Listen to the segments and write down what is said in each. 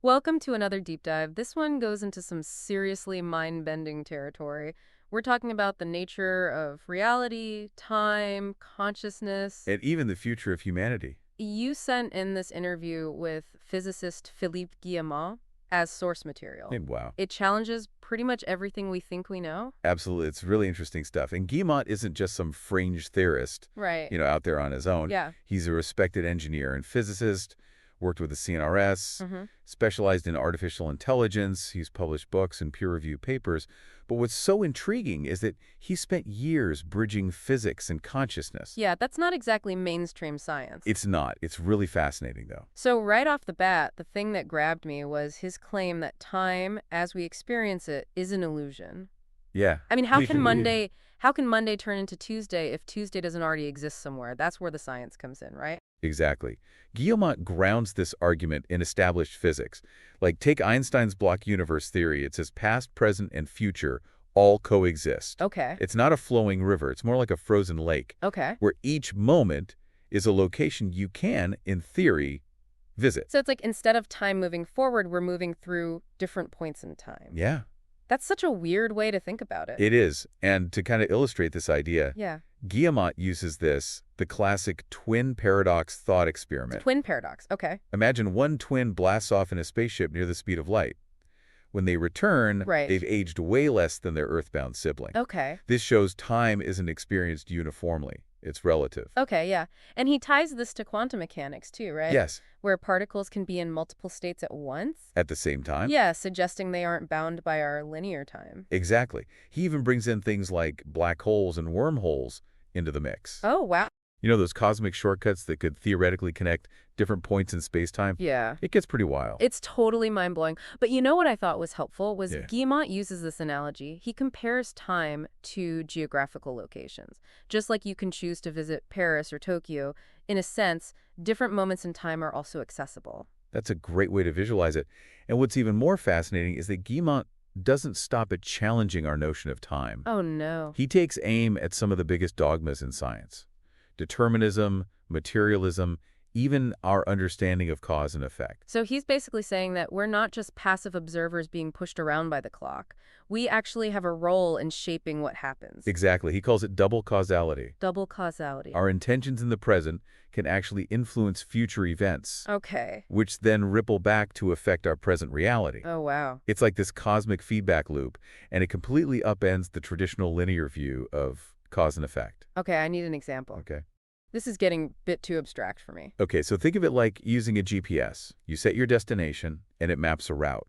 Welcome to another deep dive. This one goes into some seriously mind-bending territory. We're talking about the nature of reality, time, consciousness. And even the future of humanity. You sent in this interview with physicist Philippe Guillemant as source material. And wow, It challenges pretty much everything we think we know. absolutely. It's really interesting stuff. And Guillemot isn't just some fringe theorist, Right. out there on his own. Yeah. He's a respected engineer and physicist, worked with the CNRS, Mm-hmm. specialized in artificial intelligence. He's published books and peer-reviewed papers. But what's so intriguing is that he spent years bridging physics and consciousness. Yeah, that's not exactly mainstream science. It's not. It's really fascinating, though. So right off the bat, the thing that grabbed me was his claim that time, as we experience it, is an illusion. Yeah. I mean, how We can can- Monday turn into Tuesday if Tuesday doesn't already exist somewhere? That's where the science comes in, right? Exactly. Guillemot grounds this argument in established physics. Like, take Einstein's block universe theory. It says past, present, and future all coexist. Okay. It's not a flowing river. It's more like a frozen lake, Okay. where each moment is a location you can, in theory, visit. So it's like instead of time moving forward, we're moving through different points in time. Yeah, That's such a weird way to think about it. it is. And to kind of illustrate this idea, Yeah. Guillemot uses the classic twin paradox thought experiment. Twin paradox. Okay. Imagine one twin blasts off in a spaceship near the speed of light. When they return, Right. they've aged way less than their earthbound sibling. Okay. This shows time isn't experienced uniformly. It's relative. Okay, yeah. And he ties this to quantum mechanics too, right? Yes, Where particles can be in multiple states at once? at the same time. Yeah, suggesting they aren't bound by our linear time. Exactly. He even brings in things like black holes and wormholes into the mix. Oh, wow. You know those cosmic shortcuts that could theoretically connect different points in space-time? Yeah. It gets pretty wild. It's totally mind-blowing. But you know what I thought was helpful was Yeah. Guillemot uses this analogy. He compares time to geographical locations. Just like you can choose to visit Paris or Tokyo, in a sense, different moments in time are also accessible. That's a great way to visualize it. And what's even more fascinating is that Guillemot doesn't stop at challenging our notion of time. Oh, no. He takes aim at some of the biggest dogmas in science. Determinism, materialism, even our understanding of cause and effect. So he's basically saying that we're not just passive observers being pushed around by the clock. We actually have a role in shaping what happens. Exactly. He calls it double causality. Double causality. Our intentions in the present can actually influence future events, Okay. which then ripple back to affect our present reality. Oh, wow. It's like this cosmic feedback loop, and it completely upends the traditional linear view of cause and effect. Okay, I need an example. Okay. This is getting a bit too abstract for me. Okay, so think of it like using a GPS. You set your destination, and it maps a route.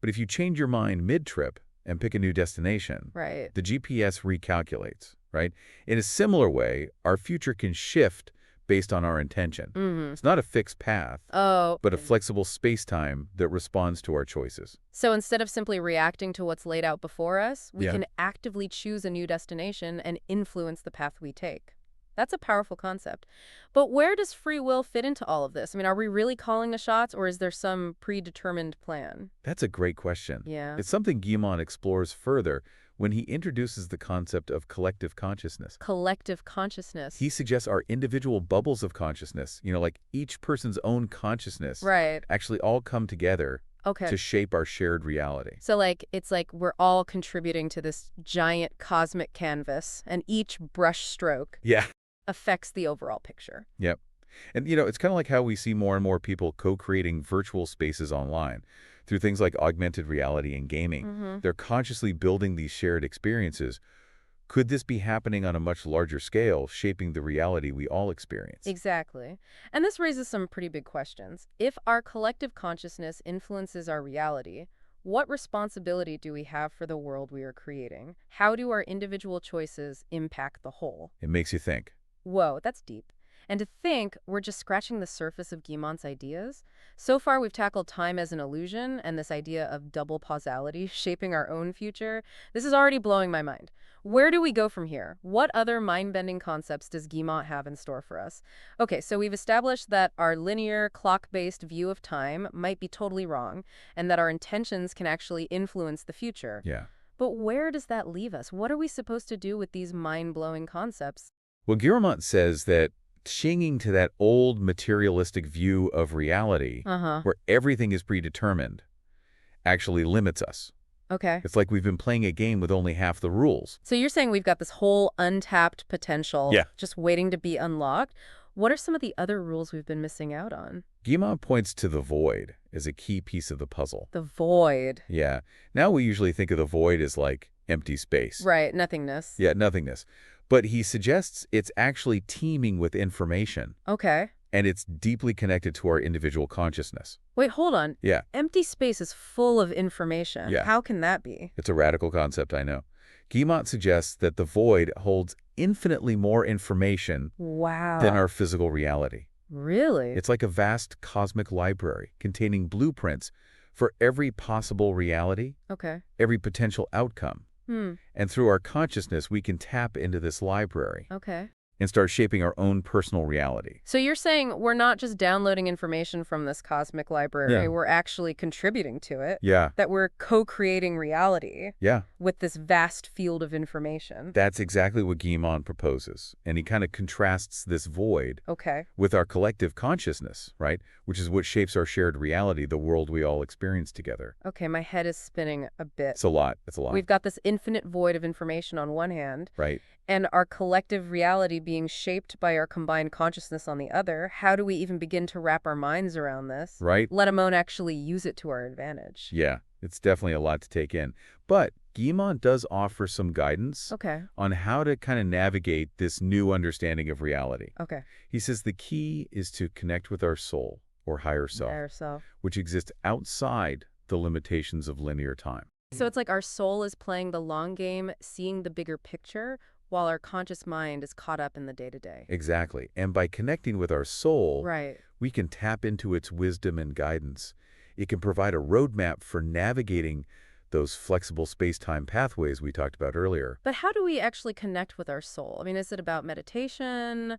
But if you change your mind mid-trip and pick a new destination, Right. the GPS recalculates, right? In a similar way, our future can shift based on our intention. Mm-hmm. It's not a fixed path, Oh. but a flexible space-time that responds to our choices. So instead of simply reacting to what's laid out before us, we Yeah. can actively choose a new destination and influence the path we take. That's a powerful concept. But where does free will fit into all of this? I mean, are we really calling the shots, or is there some predetermined plan? That's a great question. Yeah. It's something Guillemot explores further when he introduces the concept of collective consciousness. Collective consciousness. He suggests our individual bubbles of consciousness, like each person's own consciousness, Right. actually all come together Okay. to shape our shared reality. So, it's like we're all contributing to this giant cosmic canvas, and each brush stroke Yeah. affects the overall picture. Yep. And, it's kind of like how we see more and more people co-creating virtual spaces online through things like augmented reality and gaming. Mm-hmm. They're consciously building these shared experiences. Could this be happening on a much larger scale, shaping the reality we all experience? Exactly. And this raises some pretty big questions. If our collective consciousness influences our reality, what responsibility do we have for the world we are creating? How do our individual choices impact the whole? It makes you think. Whoa, that's deep. And to think we're just scratching the surface of Guillemont's ideas. So far, we've tackled time as an illusion and this idea of double causality shaping our own future. This is already blowing my mind. Where do we go from here? What other mind-bending concepts does Guillemot have in store for us? Okay, so we've established that our linear, clock-based view of time might be totally wrong, and that our intentions can actually influence the future. Yeah. But where does that leave us? What are we supposed to do with these mind-blowing concepts? Well, Guillemot says that clinging to that old materialistic view of reality, Uh-huh. where everything is predetermined, actually limits us. Okay. It's like we've been playing a game with only half the rules. So you're saying we've got this whole untapped potential Yeah. just waiting to be unlocked. What are some of the other rules we've been missing out on? Guillemot points to the void as a key piece of the puzzle. The void. Yeah. Now we usually think of the void as like empty space. Right, nothingness. Yeah, nothingness. But he suggests it's actually teeming with information, Okay. and it's deeply connected to our individual consciousness. Wait, hold on. Yeah, Empty space is full of information. Yeah. How can that be? it's a radical concept, I know. Guillemot suggests that the void holds infinitely more information Wow. than our physical reality. Really? It's like a vast cosmic library containing blueprints for every possible reality, Okay. every potential outcome. Hmm. And through our consciousness, we can tap into this library Okay. and start shaping our own personal reality. So you're saying we're not just downloading information from this cosmic library, Yeah. we're actually contributing to it, Yeah, that we're co-creating reality yeah. with this vast field of information. That's exactly what Guillemot proposes. And he kind of contrasts this void Okay. with our collective consciousness, right? Which is what shapes our shared reality, the world we all experience together. Okay, my head is spinning a bit. It's a lot. It's a lot. We've got this infinite void of information on one hand, Right. and our collective reality being shaped by our combined consciousness on the other. How do we even begin to wrap our minds around this? Right? Let alone actually use it to our advantage. Yeah. It's definitely a lot to take in. But Guillemot does offer some guidance Okay. on how to kind of navigate this new understanding of reality. Okay. He says the key is to connect with our soul, or higher self, Ourself. which exists outside the limitations of linear time. So it's like our soul is playing the long game, seeing the bigger picture, while our conscious mind is caught up in the day-to-day. Exactly. And by connecting with our soul, Right. we can tap into its wisdom and guidance. It can provide a roadmap for navigating those flexible space-time pathways we talked about earlier. But how do we actually connect with our soul? I mean, is it about meditation,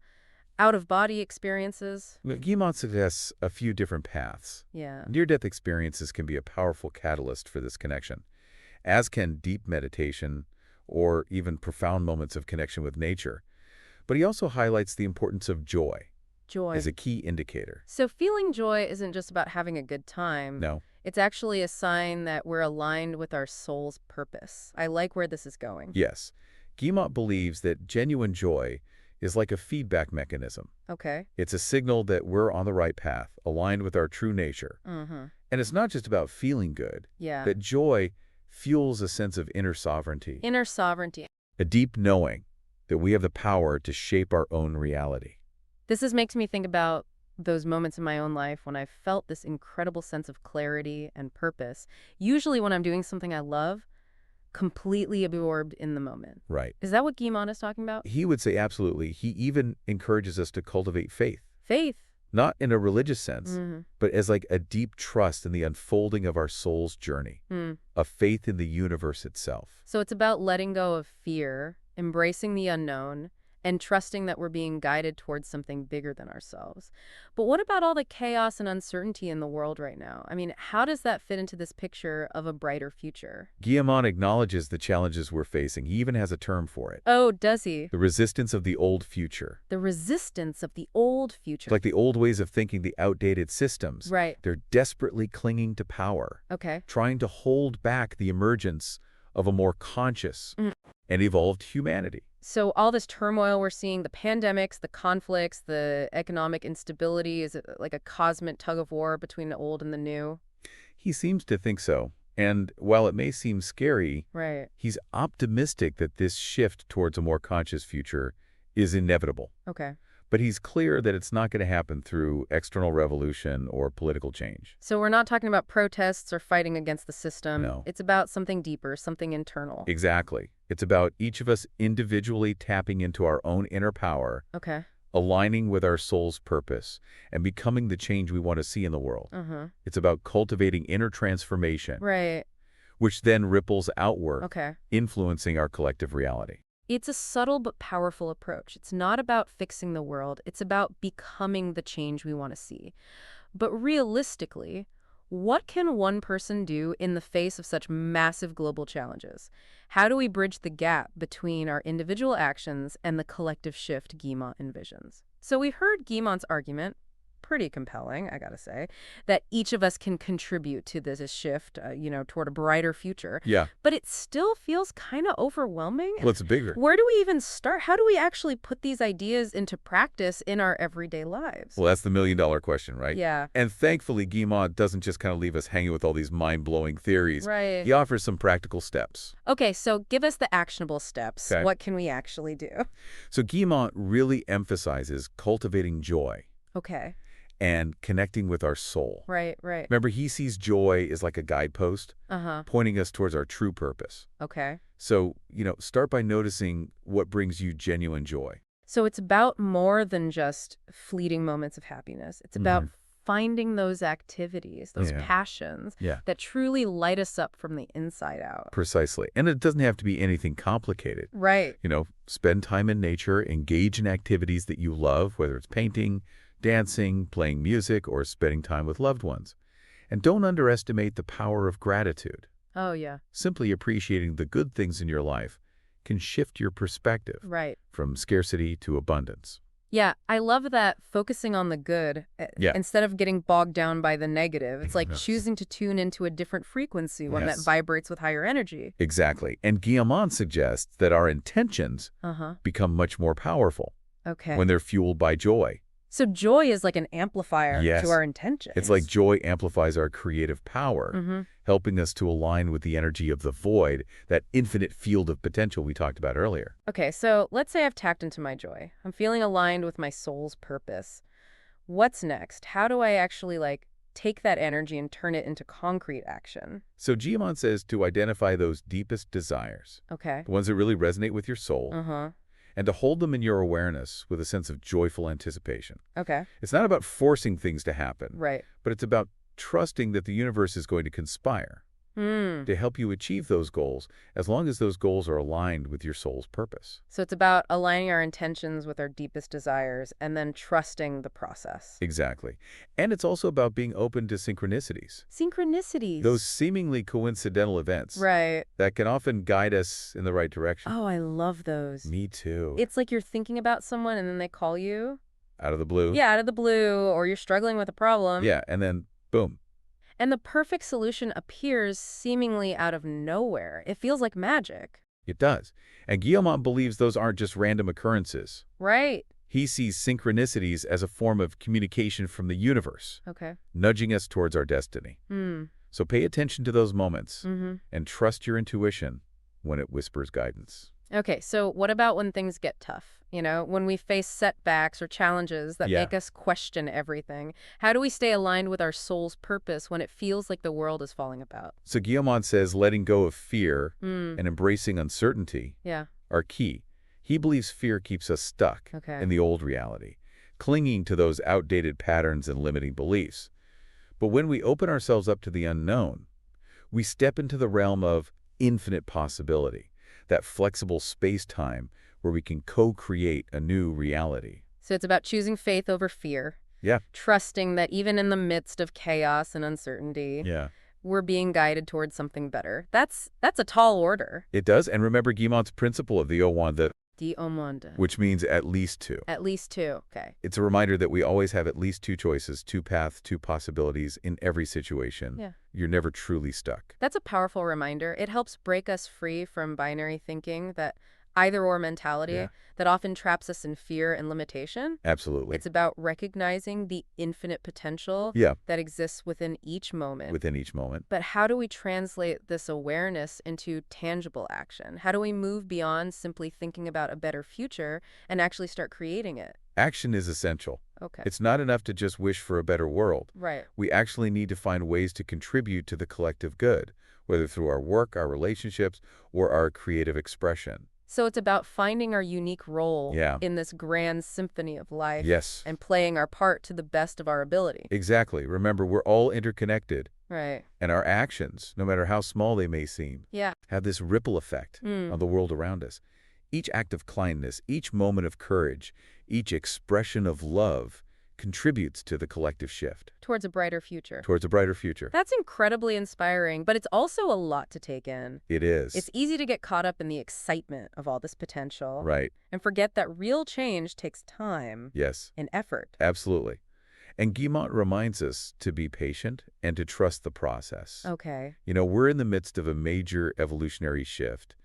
out-of-body experiences? Guillemot suggests a few different paths. Yeah. Near-death experiences can be a powerful catalyst for this connection, as can deep meditation or even profound moments of connection with nature. But he also highlights the importance of joy Joy. as a key indicator. So feeling joy isn't just about having a good time. No, It's actually a sign that we're aligned with our soul's purpose. I like where this is going. yes. Guillemot believes that genuine joy is like a feedback mechanism. Okay. It's a signal that we're on the right path, aligned with our true nature. Mm-hmm. And it's not just about feeling good. Yeah. That joy fuels a sense of inner sovereignty, Inner sovereignty. a deep knowing that we have the power to shape our own reality. Makes me think about those moments in my own life when I felt this incredible sense of clarity and purpose. Usually when I'm doing something I love, completely absorbed in the moment. Right. Is that what Guillemot is talking about? He would say absolutely. He even encourages us to cultivate faith, Faith. not in a religious sense, Mm-hmm. but as like a deep trust in the unfolding of our soul's journey, Mm. a faith in the universe itself. So it's about letting go of fear, embracing the unknown, and trusting that we're being guided towards something bigger than ourselves. But what about all the chaos and uncertainty in the world right now? I mean, how does that fit into this picture of a brighter future? Guillemot acknowledges the challenges we're facing. He even has a term for it. Oh, does he? The resistance of the old future. The resistance of the old future. It's like the old ways of thinking, the outdated systems. Right. They're desperately clinging to power, Okay. trying to hold back the emergence of a more conscious and evolved humanity. So all this turmoil we're seeing, the pandemics, the conflicts, the economic instability, is it like a cosmic tug of war between the old and the new? He seems to think so. And while it may seem scary, Right. he's optimistic that this shift towards a more conscious future is inevitable. Okay. But he's clear that it's not going to happen through external revolution or political change. So we're not talking about protests or fighting against the system. No. It's about something deeper, something internal. Exactly. It's about each of us individually tapping into our own inner power, Okay. aligning with our soul's purpose, and becoming the change we want to see in the world. Uh-huh. It's about cultivating inner transformation, Right. which then ripples outward, Okay. influencing our collective reality. It's a subtle but powerful approach. It's not about fixing the world. It's about becoming the change we want to see. But realistically, what can one person do in the face of such massive global challenges? How do we bridge the gap between our individual actions and the collective shift Guillemot envisions? So we heard Guillemont's argument, pretty compelling, I gotta say, that each of us can contribute to this shift, toward a brighter future. Yeah. But it still feels kind of overwhelming. Well, it's bigger. Where do we even start? How do we actually put these ideas into practice in our everyday lives? Well, that's the million-dollar question, right? Yeah. And thankfully, Guillemot doesn't just kind of leave us hanging with all these mind-blowing theories. Right. He offers some practical steps. Okay, so give us the actionable steps. Okay. What can we actually do? So Guillemot really emphasizes cultivating joy Okay. and connecting with our soul. Right, right. Remember, he sees joy as like a guidepost, Uh-huh. pointing us towards our true purpose. Okay. So, start by noticing what brings you genuine joy. So it's about more than just fleeting moments of happiness. It's about finding those activities, those Yeah. passions Yeah. that truly light us up from the inside out. Precisely. And it doesn't have to be anything complicated. Right. Spend time in nature, engage in activities that you love, whether it's painting, dancing, playing music, or spending time with loved ones. And don't underestimate the power of gratitude. Oh, yeah. Simply appreciating the good things in your life can shift your perspective Right. from scarcity to abundance. Yeah, I love that focusing on the good Yeah. instead of getting bogged down by the negative. It's like Yes. choosing to tune into a different frequency, one that Yes. vibrates with higher energy. Exactly. And Guillemot suggests that our intentions Uh-huh. become much more powerful Okay. when they're fueled by joy. So joy is like an amplifier Yes. to our intentions. It's like joy amplifies our creative power, Mm-hmm. helping us to align with the energy of the void, that infinite field of potential we talked about earlier. Okay, so let's say I've tapped into my joy. I'm feeling aligned with my soul's purpose. What's next? How do I actually take that energy and turn it into concrete action? So Guillemot says to identify those deepest desires, Okay. the ones that really resonate with your soul, Uh-huh. and to hold them in your awareness with a sense of joyful anticipation. Okay. It's not about forcing things to happen, Right. but it's about trusting that the universe is going to conspire to help you achieve those goals, as long as those goals are aligned with your soul's purpose. So it's about aligning our intentions with our deepest desires and then trusting the process. Exactly. And it's also about being open to synchronicities, Synchronicities. those seemingly coincidental events Right. that can often guide us in the right direction. Oh, I love those. Me too. It's like you're thinking about someone and then they call you. Out of the blue. Yeah, out of the blue, or you're struggling with a problem. Yeah, and then boom. And the perfect solution appears seemingly out of nowhere. It feels like magic. It does. And Guillemot believes those aren't just random occurrences. Right. He sees synchronicities as a form of communication from the universe, Okay. nudging us towards our destiny. So pay attention to those moments Mm-hmm. and trust your intuition when it whispers guidance. Okay, so what about when things get tough? When we face setbacks or challenges that Yeah. make us question everything. How do we stay aligned with our soul's purpose when it feels like the world is falling apart? So Guillemot says letting go of fear Mm. and embracing uncertainty Yeah. are key. He believes fear keeps us stuck Okay. in the old reality, clinging to those outdated patterns and limiting beliefs. But when we open ourselves up to the unknown, we step into the realm of infinite possibility, that flexible space-time where we can co-create a new reality. So it's about choosing faith over fear. Yeah. Trusting that even in the midst of chaos and uncertainty, Yeah. we're being guided towards something better. That's a tall order. It does. And remember Guillemot's principle of the O1, The Omonde. which means at least two. At least two. Okay. It's a reminder that we always have at least two choices, two paths, two possibilities in every situation. Yeah. You're never truly stuck. That's a powerful reminder. It helps break us free from binary thinking, that either-or mentality Yeah. that often traps us in fear and limitation. Absolutely. It's about recognizing the infinite potential Yeah, that exists within each moment. within each moment. But how do we translate this awareness into tangible action? How do we move beyond simply thinking about a better future and actually start creating it? Action is essential. Okay. It's not enough to just wish for a better world. Right. We actually need to find ways to contribute to the collective good, whether through our work, our relationships, or our creative expression. So it's about finding our unique role Yeah. in this grand symphony of life. Yes. And playing our part to the best of our ability. Exactly. Remember, we're all interconnected, Right. and our actions, no matter how small they may seem, Yeah. have this ripple effect on the world around us. Each act of kindness, each moment of courage, each expression of love contributes to the collective shift Towards a brighter future. towards a brighter future. That's incredibly inspiring, but it's also a lot to take in. It is. It's easy to get caught up in the excitement of all this potential Right. and forget that real change takes time Yes, and effort. absolutely. And Guillemot reminds us to be patient and to trust the process. Okay. We're in the midst of a major evolutionary shift,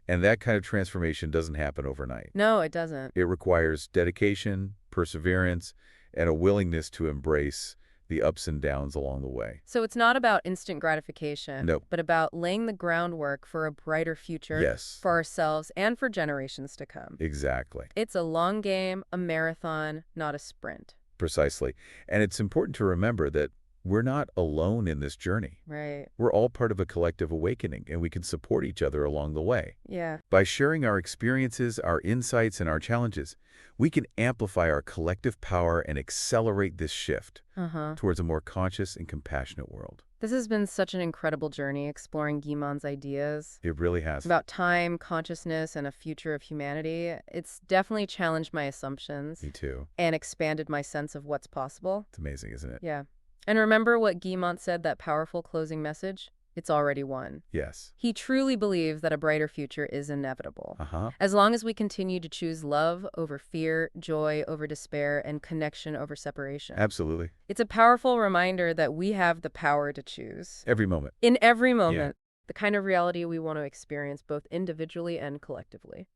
and that kind of transformation doesn't happen overnight. No, it doesn't. It requires dedication, perseverance, and a willingness to embrace the ups and downs along the way. So it's not about instant gratification, Nope. but about laying the groundwork for a brighter future Yes, for ourselves and for generations to come. exactly. It's a long game, a marathon, not a sprint. Precisely. And it's important to remember that we're not alone in this journey. Right. We're all part of a collective awakening, and we can support each other along the way. Yeah. By sharing our experiences, our insights, and our challenges, we can amplify our collective power and accelerate this shift Uh-huh. towards a more conscious and compassionate world. This has been such an incredible journey exploring Guillemont's ideas It really has. about time, consciousness, and a future of humanity. It's definitely challenged my assumptions Me too. and expanded my sense of what's possible. It's amazing, isn't it? Yeah. And remember what Guillemot said, that powerful closing message? It's already won. Yes. He truly believes that a brighter future is inevitable. Uh-huh. As long as we continue to choose love over fear, joy over despair, and connection over separation. Absolutely. It's a powerful reminder that we have the power to choose. Every moment. In every moment, the kind of reality we want to experience both individually and collectively.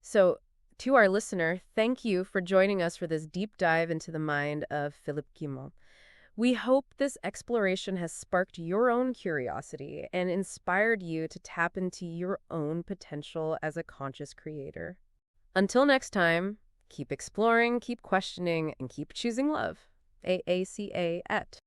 So, to our listener, thank you for joining us for this deep dive into the mind of Philippe Guillemant. We hope this exploration has sparked your own curiosity and inspired you to tap into your own potential as a conscious creator. Until next time, keep exploring, keep questioning, and keep choosing love. AACA et.